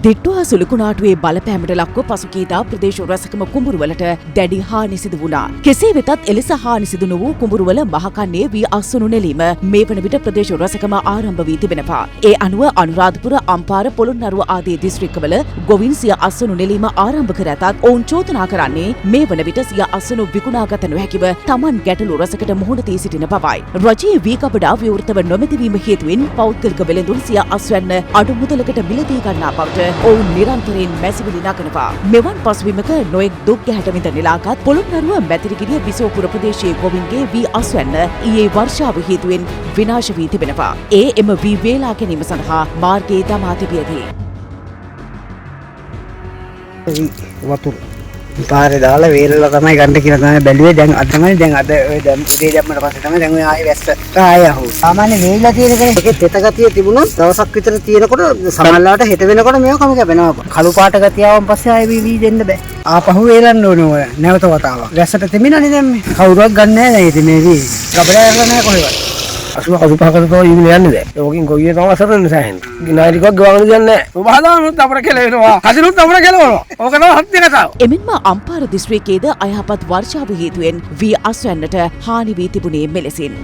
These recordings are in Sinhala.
දිට්ටුව සුළුකුණාටුවේ බලපෑමට ලක්ව පසුගියදා ප්‍රදේශ රැසකම කුඹුරුවලට දැඩි හානි සිදු වුණා. කෙසේ වෙතත් එලෙස හානි සිදු නොවූ කුඹුරුවල මහකන්නේ වී අස්සුණු නෙලීම මේ වන විට ප්‍රදේශ රැසකම ආරම්භ වී තිබෙනවා. ඒ අනුව අනුරාධපුර, අම්පාර, පොළොන්නරුව ආදී දිස්ත්‍රික්කවල ගොවින් සිය අස්සුණු නෙලීම ආරම්භ කර ඇතත් ඔවුන් චෝදනා කරන්නේ මේ වන විට සිය අස්සුණු විකුණාගත නොහැකිව තමන් ගැටලු රැසකට මුහුණ දී සිටින බවයි. රජයේ වී කපඩා විවෘතව නොමැතිවීම හේතුවෙන් පෞද්ගලික වෙළඳුන් සිය අස්වැන්න අඩු මුදලකට මිලදී ගන්නා බවට ඔවුන් නිරන්තරයෙන් මැසිවිලි නගනවා. මෙවන් පසුබිමක නොයෙක් දුක් ගැහැට විඳ නෙලාගත් පොළොන්නරුව මැතිරිගිරිය බිසෝපුර ප්‍රදේශයේ ගොවින්ගේ වී අස්වැන්න ඊයේ වර්ෂාව හේතුවෙන් විනාශ වී තිබෙනවා. ඒ එම වී වේලා ගැනීම සඳහා මාර්ගයේ දමා තිබියදී. වතුර පාරේ දාලා වේලලා තමයි ගන්න කියලා තමයි බැලුවේ. දැන් අද තමයි දැන් උදේ දැම්මට පස්සේ තමයි දැන් ඔය ආයේ වැස්ස ආයේ අහුව. සාමාන්‍ය වේලලා තියෙන කෙනෙක් ඒකේ තෙත ගතිය තිබුණොත් දවසක් විතර තියෙනකොට සමහරවිට හෙට වෙනකොට මේව කම කැපෙනවා. කළු පාට ගතිය ආවම පස්සේ ආයේ වී දෙන්න බෑ. ආපහු වේලන්න ඕනේ ඔය නැවත වතාවක්. වැස්සට තෙමිනනේ දැන් මේ. කවුරුවත් ගන්න නැහැ දැන් ඉතින් මේ වී. කබලයක් නැහැ කොහෙවත්. 85කට තෝ ඉවිල යන්නේ දැන්. ඒකකින් ගොයියේ තම අසරන සෑහෙන. නායරිකක් ගවන්න දෙන්නේ නැහැ. ඔබ හදානොත් අපර කෙලවෙනවා. කසිනුත් අපර කෙලවනවා. ඕක තමයි හත්ති කතාව. එමෙන්ම අම්පාර දිස්ත්‍රික්කයේද අයහපත් වර්ෂාව හේතුවෙන් වී අස්වැන්නට හානි වී තිබුණේ මෙලෙසින්.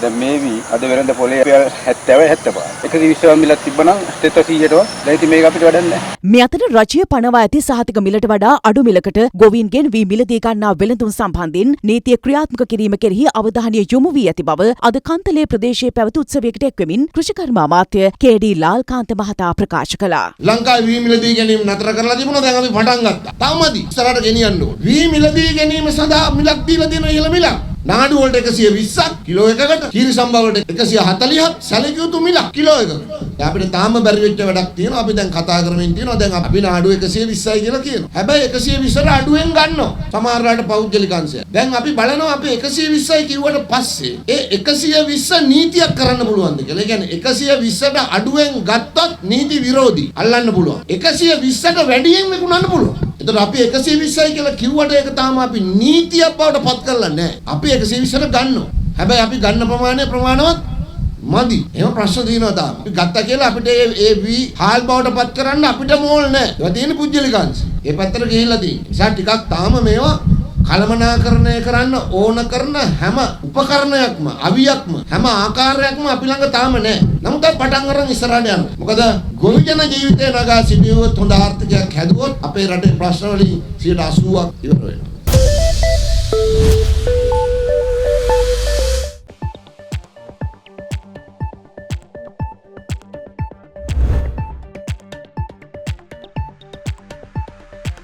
දැන් මේ වී අද වෙනද පොලේ 70 75. 120 මිලක් තිබ්බනම් 100ටවත් දැන් ඉතින් මේක අපිට වැඩක් නැහැ. මේ අතර රජය පනවා ඇති සහතික මිලට වඩා අඩු මිලකට ගොවීන්ගෙන් වී මිලදී ගන්නා වෙළඳුන් සම්බන්ධයෙන් නීතිය ක්‍රියාත්මක කිරීම කෙරෙහි අවධානය යොමු වී ඇති බව අද කන්තලේ ප්‍රදේශයේ පැවති උත්සවයකට එක්වෙමින් කෘෂිකර්ම අමාත්‍ය කේ.ඩී. ලාල්කාන්ත මහතා ප්‍රකාශ කළා. ලංකාවේ වී මිලදී ගැනීම නතර කරලා තිබුණා. දැන් අපි පටන් ගත්තා. තාමදි ඉස්සරහට ගෙනියන්න ඕන. වී මිලදී ගැනීම සඳහා මිලක් දීලා දෙන ඉහළ මිලක්. නාඩු වලට 120ක් කිලෝ එකකට, කීරි සම්බා වලට 140ක් සැලකියුතු මිලක් කිලෝ එකකට. දැන් අපිට තාම බැරි වෙච්ච වැඩක් තියෙනවා. අපි දැන් කතා කරමින් තියෙනවා. දැන් අපි නාඩු 120යි කියලා කියනවා. හැබැයි 120ට අඩුවෙන් ගන්නවා. සමහර රට පෞද්ගලික අංශය. දැන් අපි බලනවා අපි 120යි කිව්වට පස්සේ ඒ 120 නීතියක් කරන්න පුළුවන්ද කියලා. ඒ කියන්නේ 120ට අඩුවෙන් ගත්තොත් නීති විරෝධී අල්ලන්න පුළුවන්. 120ට වැඩියෙන් විකුණන්න පුළුවන්. එතකොට අපි 120යි කියලා කිව්වට ඒක තාම අපි නීතියක් බවට පත් කරලා නැහැ. අපි 120ට ගන්නවා. හැබැයි අපි ගන්න ප්‍රමාණවත් මදි. එහෙම ප්‍රශ්න තියෙනවා තාම. අපි ගත්තා කියලා අපිට ඒ වී හාල් බවට පත් කරන්න අපිට මෝල් නැහැ. ඒවා තියෙන පුජ්‍යලිකාංශ. ඒ පැත්තට ගිහිල්ලා තියෙනවා. නිසා ටිකක් තාම මේවා කළමනාකරණය කරන්න ඕන කරන හැම උපකරණයක්ම අවියක්ම හැම ආකාරයක්ම අපි ළඟ තාම නැහැ. නමුත් අපි පටන් අරන් ඉස්සරහට යනවා. මොකද ගොවිජන ජීවිතේ නගා සිටියොත් හොඳ ආර්ථිකයක් හැදුවොත් අපේ රටේ ප්‍රශ්න වලින් 80%ක් ඉවර වෙනවා.